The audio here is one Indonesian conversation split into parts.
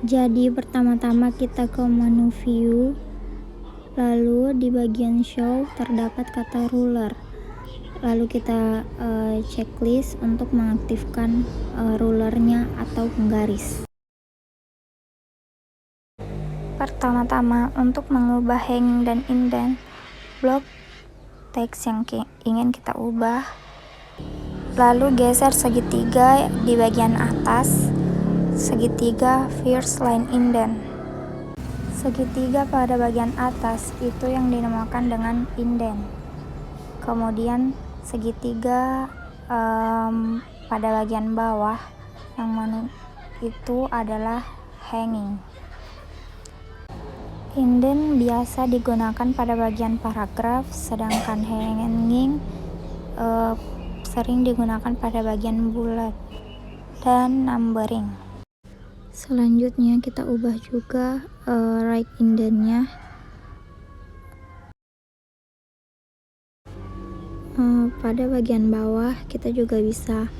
Jadi pertama-tama kita ke menu view, lalu di bagian show terdapat kata ruler. Lalu kita checklist untuk mengaktifkan rulernya atau penggaris. Pertama-tama untuk mengubah hanging dan indent, blok teks yang ingin kita ubah, lalu geser segitiga di bagian atas, segitiga first line indent. Segitiga pada bagian atas itu yang dinamakan dengan indent. Kemudian segitiga pada bagian bawah yang mana itu adalah hanging. Indent biasa digunakan pada bagian paragraf, sedangkan hanging sering digunakan pada bagian bullet dan numbering. Selanjutnya kita ubah juga right indentnya. Pada bagian bawah kita juga bisa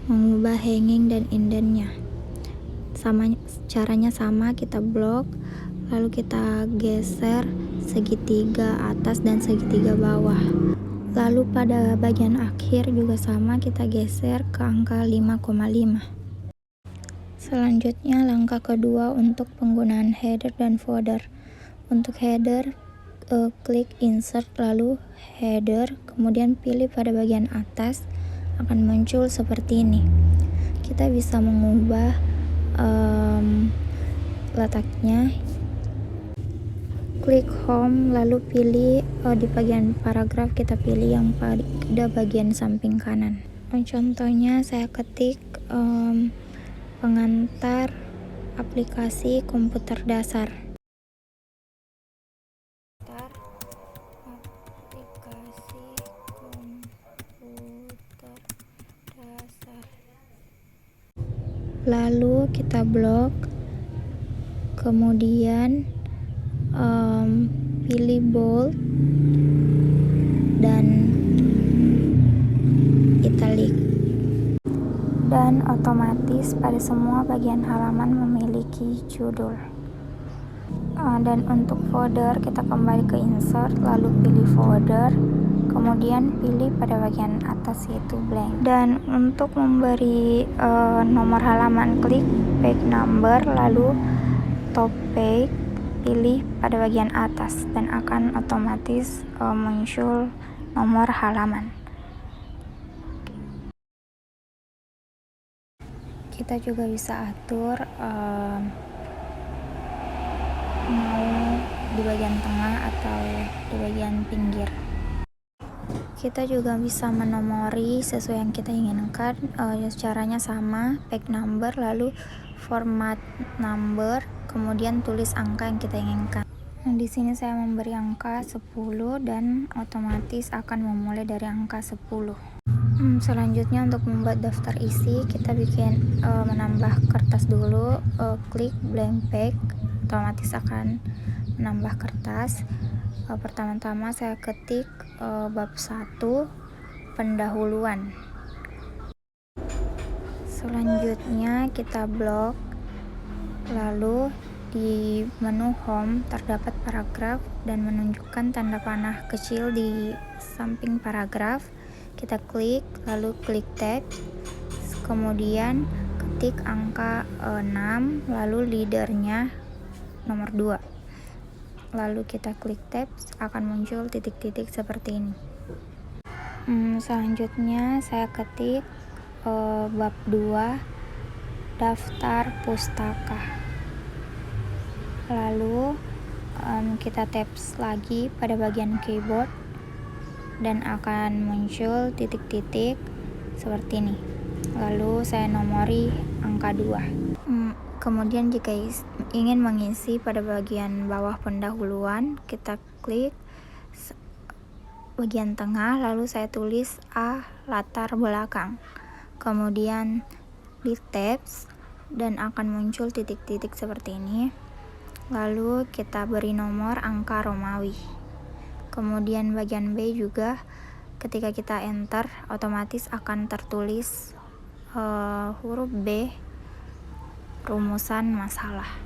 mengubah hanging dan indentnya. Caranya sama, kita blok, lalu kita geser segitiga atas dan segitiga bawah. Lalu pada bagian akhir juga sama, kita geser ke angka 5,5. Selanjutnya langkah kedua untuk penggunaan header dan footer. Untuk header, klik insert lalu header, kemudian pilih pada bagian atas, akan muncul seperti ini. Kita bisa mengubah letaknya. Klik home lalu pilih di bagian paragraf, kita pilih yang pada bagian samping kanan. Contohnya saya ketik pengantar aplikasi komputer dasar. Lalu kita blok, kemudian pilih bold dan italic, dan otomatis pada semua bagian halaman memiliki judul. Dan untuk folder kita kembali ke insert lalu pilih folder, kemudian pilih pada bagian atas yaitu blank. Dan untuk memberi nomor halaman, klik page number lalu top page, pilih pada bagian atas dan akan otomatis muncul nomor halaman. Kita juga bisa atur mau di bagian tengah atau di bagian pinggir. Kita juga bisa menomori sesuai yang kita inginkan. Caranya sama, page number lalu format number, kemudian tulis angka yang kita inginkan. Di sini saya memberi angka 10 dan otomatis akan memulai dari angka 10. Selanjutnya untuk membuat daftar isi, kita bikin menambah kertas dulu, klik blank page, otomatis akan menambah kertas. Pertama-tama saya ketik bab 1 pendahuluan. Selanjutnya kita blok, lalu di menu home terdapat paragraf dan menunjukkan tanda panah kecil di samping paragraf. Kita klik, lalu klik tab, kemudian ketik angka 6, lalu leadernya nomor 2. Lalu kita klik tab, akan muncul titik-titik seperti ini. Selanjutnya saya ketik bab 2 daftar pustaka. Lalu kita tap lagi pada bagian keyboard dan akan muncul titik-titik seperti ini. Lalu saya nomori angka 2. Kemudian jika ingin mengisi pada bagian bawah pendahuluan, kita klik bagian tengah, lalu saya tulis A latar belakang. Kemudian di tabs dan akan muncul titik-titik seperti ini. Lalu kita beri nomor angka Romawi. Kemudian bagian B juga ketika kita enter otomatis akan tertulis huruf B rumusan masalah.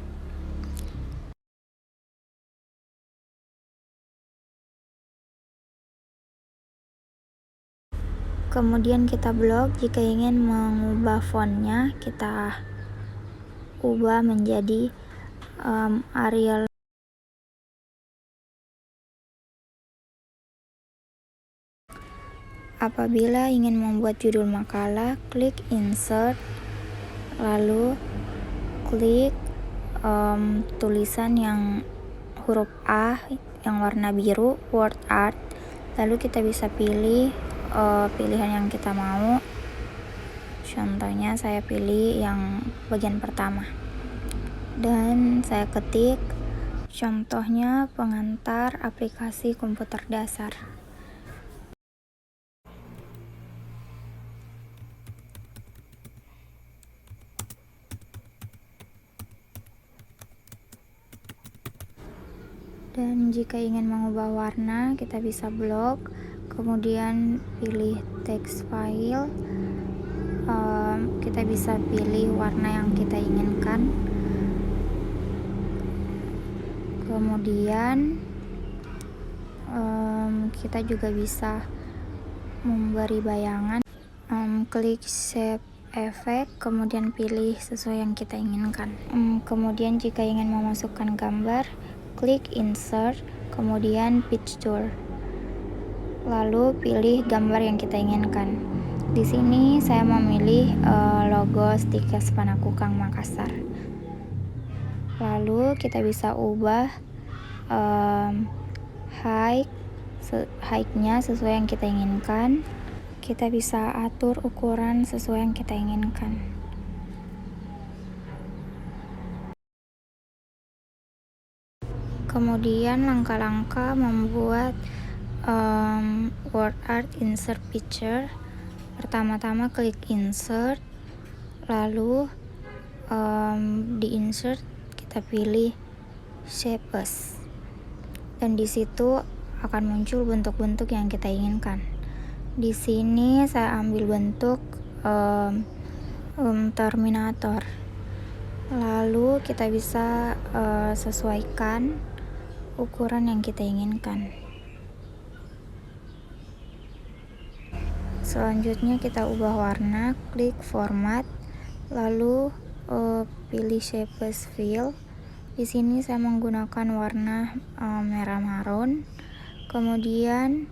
Kemudian kita blok. Jika ingin mengubah fontnya, kita ubah menjadi Arial. Apabila ingin membuat judul makalah, klik insert, lalu klik tulisan yang huruf A yang warna biru, word art, lalu kita bisa pilih pilihan yang kita mau. Contohnya saya pilih yang bagian pertama dan saya ketik contohnya pengantar aplikasi komputer dasar. Dan jika ingin mengubah warna, kita bisa blok, kemudian pilih text file. Kita bisa pilih warna yang kita inginkan. Kemudian kita juga bisa memberi bayangan. Klik shape effect, kemudian pilih sesuai yang kita inginkan. Kemudian jika ingin memasukkan gambar, klik insert, kemudian picture, lalu pilih gambar yang kita inginkan. Di sini saya memilih logo Stikes Panakukang Makassar. Lalu kita bisa ubah height-nya sesuai yang kita inginkan. Kita bisa atur ukuran sesuai yang kita inginkan. Kemudian langkah-langkah membuat word art insert picture. Pertama-tama klik insert, lalu di insert kita pilih shapes, dan di situ akan muncul bentuk-bentuk yang kita inginkan. Di sini saya ambil bentuk Terminator. Lalu kita bisa sesuaikan ukuran yang kita inginkan. Selanjutnya kita ubah warna, klik format, lalu pilih shapes fill. Di sini saya menggunakan warna merah marun. Kemudian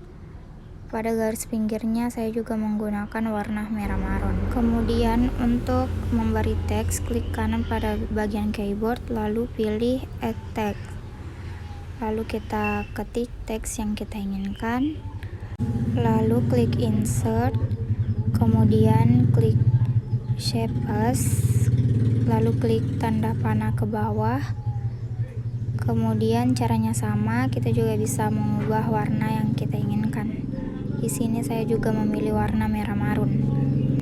pada garis pinggirnya saya juga menggunakan warna merah marun. Kemudian untuk memberi teks, klik kanan pada bagian keyboard, lalu pilih add text. Lalu kita ketik teks yang kita inginkan, lalu klik insert, kemudian klik shape as, lalu klik tanda panah ke bawah. Kemudian caranya sama, kita juga bisa mengubah warna yang kita inginkan. Di sini saya juga memilih warna merah marun.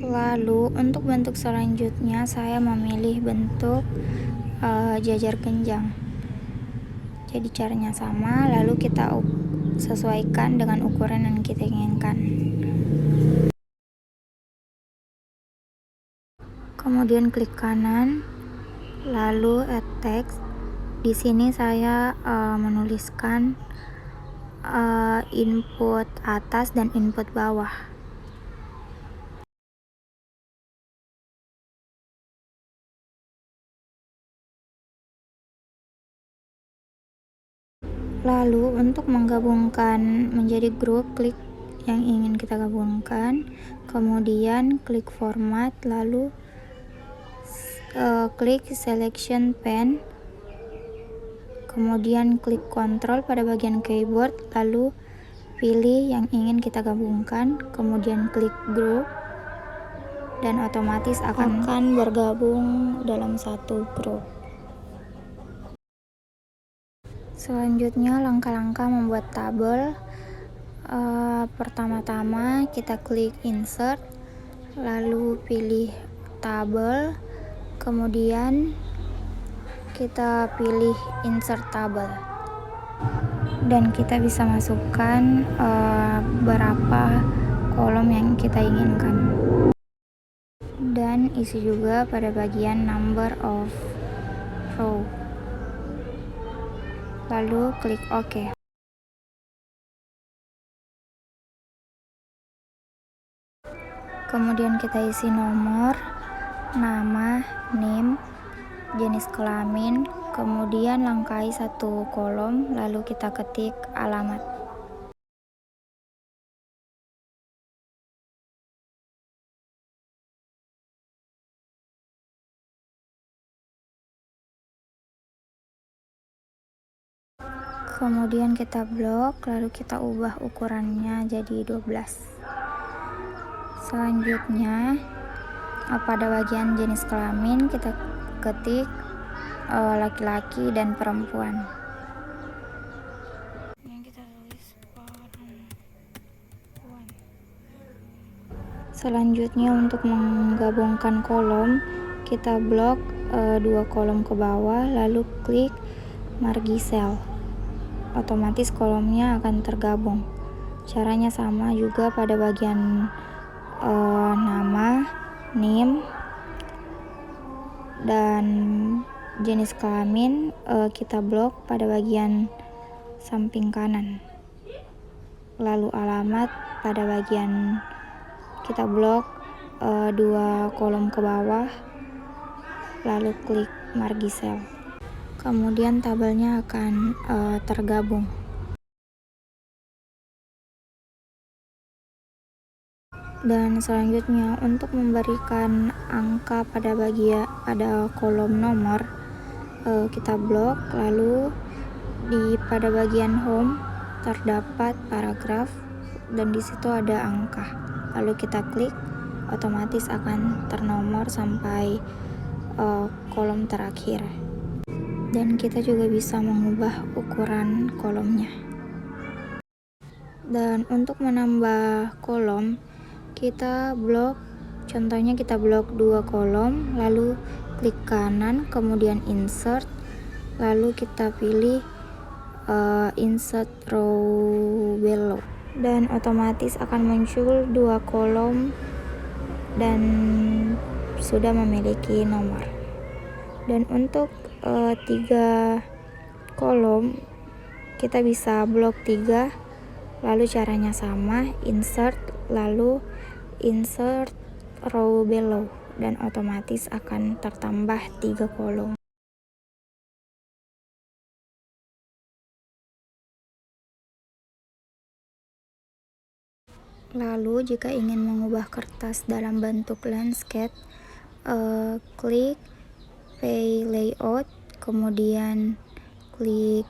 Lalu untuk bentuk selanjutnya saya memilih bentuk jajar genjang. Jadi caranya sama, lalu kita sesuaikan dengan ukuran yang kita inginkan. Kemudian klik kanan, lalu add text. Di sini saya menuliskan input atas dan input bawah. Lalu untuk menggabungkan menjadi grup, klik yang ingin kita gabungkan, kemudian klik format, lalu klik selection pen, kemudian klik control pada bagian keyboard, lalu pilih yang ingin kita gabungkan, kemudian klik group, dan otomatis akan bergabung dalam satu grup. Selanjutnya langkah-langkah membuat tabel. Pertama-tama kita klik insert, lalu pilih tabel, kemudian kita pilih insert tabel, dan kita bisa masukkan berapa kolom yang kita inginkan, dan isi juga pada bagian number of row. Lalu klik OK. Di Kemudian kita isi nomor, nama, NIM, jenis kelamin, kemudian langkai satu kolom, lalu kita ketik alamat. Kemudian kita blok, lalu kita ubah ukurannya jadi 12. Selanjutnya pada bagian jenis kelamin kita ketik laki-laki dan perempuan. Yang kita tulis perempuan. Selanjutnya untuk menggabungkan kolom, kita blok 2 kolom ke bawah, lalu klik margi sel. Otomatis kolomnya akan tergabung. Caranya sama juga pada bagian nama, NIM, dan jenis kelamin kita blok pada bagian samping kanan. Lalu alamat pada bagian kita blok 2 kolom ke bawah, lalu klik margi sel. Kemudian tabelnya akan tergabung. Dan selanjutnya untuk memberikan angka pada kolom nomor, kita blok, lalu pada bagian home terdapat paragraf dan di situ ada angka. Lalu kita klik, otomatis akan ternomor sampai kolom terakhir. Dan kita juga bisa mengubah ukuran kolomnya. Dan untuk menambah kolom, kita blok, contohnya kita blok 2 kolom, lalu klik kanan, kemudian insert, lalu kita pilih insert row below, dan otomatis akan muncul 2 kolom dan sudah memiliki nomor. Dan untuk 3 kolom kita bisa blok 3, lalu caranya sama, insert, lalu insert row below, dan otomatis akan tertambah 3 kolom. Lalu jika ingin mengubah kertas dalam bentuk landscape, klik Pay Layout, kemudian klik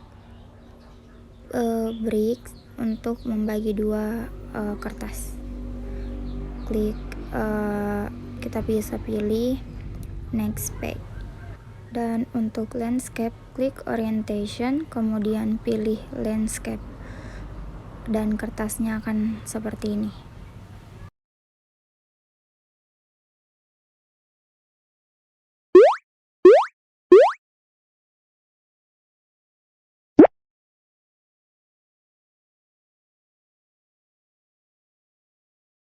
Brick untuk membagi 2 kertas. Klik kita bisa pilih Next Page. Dan untuk landscape, klik Orientation, kemudian pilih Landscape, dan kertasnya akan seperti ini.